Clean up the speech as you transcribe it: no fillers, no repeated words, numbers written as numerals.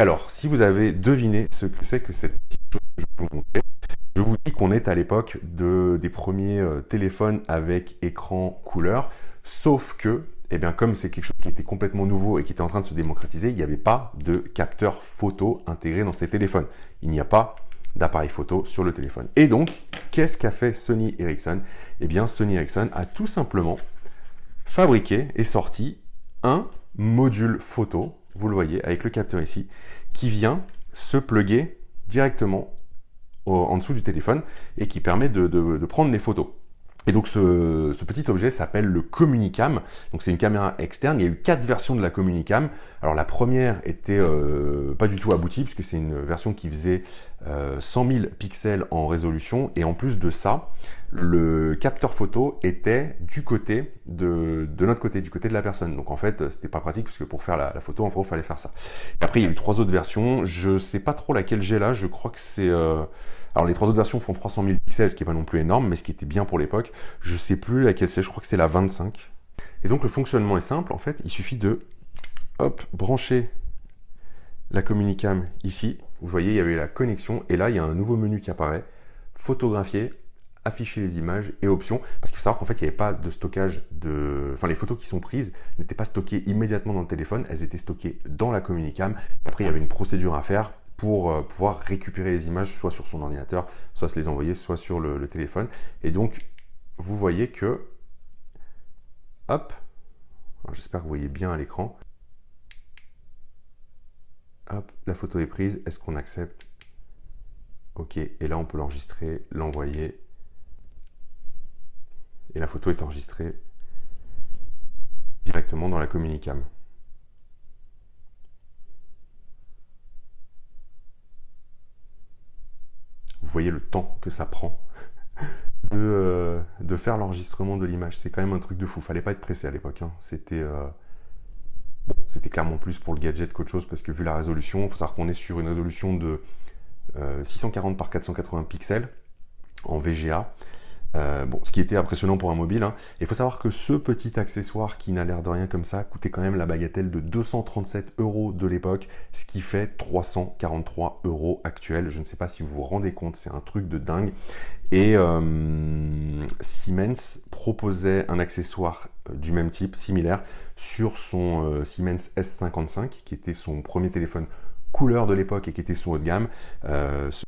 Alors, si vous avez deviné ce que c'est que cette petite chose que je vais vous montrer, je vous dis qu'on est à l'époque des premiers téléphones avec écran couleur, sauf que, eh bien, comme c'est quelque chose qui était complètement nouveau et qui était en train de se démocratiser, il n'y avait pas de capteur photo intégré dans ces téléphones. Il n'y a pas d'appareil photo sur le téléphone. Et donc, qu'est-ce qu'a fait Sony Ericsson? Eh bien, Sony Ericsson a tout simplement fabriqué et sorti un module photo, vous le voyez, avec le capteur ici, qui vient se plugger directement en dessous du téléphone et qui permet de prendre les photos. Et donc ce petit objet s'appelle le Communicam. Donc c'est une caméra externe. Il y a eu 4 versions de la Communicam. Alors la première était pas du tout aboutie puisque c'est une version qui faisait 100 000 pixels en résolution. Et en plus de ça, le capteur photo était du côté de notre côté, du côté de la personne. Donc en fait, c'était pas pratique puisque pour faire la photo, en gros, il fallait faire ça. Et après, il y a eu 3 autres versions. Je sais pas trop laquelle j'ai là. Je crois que c'est... Alors les 3 autres versions font 300 000 pixels, ce qui n'est pas non plus énorme, mais ce qui était bien pour l'époque. Je sais plus laquelle c'est, je crois que c'est la 25. Et donc le fonctionnement est simple, en fait, il suffit de brancher la Communicam ici. Vous voyez, il y avait la connexion, et là, il y a un nouveau menu qui apparaît. Photographier, afficher les images et options. Parce qu'il faut savoir qu'en fait, il n'y avait pas de stockage de... Enfin, les photos qui sont prises n'étaient pas stockées immédiatement dans le téléphone, elles étaient stockées dans la Communicam. Après, il y avait une procédure à faire pour pouvoir récupérer les images soit sur son ordinateur, soit se les envoyer, soit sur le téléphone. Et donc, vous voyez que, hop, j'espère que vous voyez bien à l'écran, hop, la photo est prise, est-ce qu'on accepte? Ok, et là on peut l'enregistrer, l'envoyer, et la photo est enregistrée directement dans la Communicam. Vous voyez le temps que ça prend de faire l'enregistrement de l'image. C'est quand même un truc de fou. Fallait pas être pressé à l'époque. Hein. C'était clairement plus pour le gadget qu'autre chose parce que vu la résolution, il faut savoir qu'on est sur une résolution de 640 par 480 pixels en VGA. Ce qui était impressionnant pour un mobile. Hein. Il faut savoir que ce petit accessoire qui n'a l'air de rien comme ça coûtait quand même la bagatelle de 237 € de l'époque, ce qui fait 343 € actuels. Je ne sais pas si vous vous rendez compte, c'est un truc de dingue. Et Siemens proposait un accessoire du même type, similaire, sur son Siemens S55, qui était son premier téléphone couleur de l'époque et qui était son haut de gamme.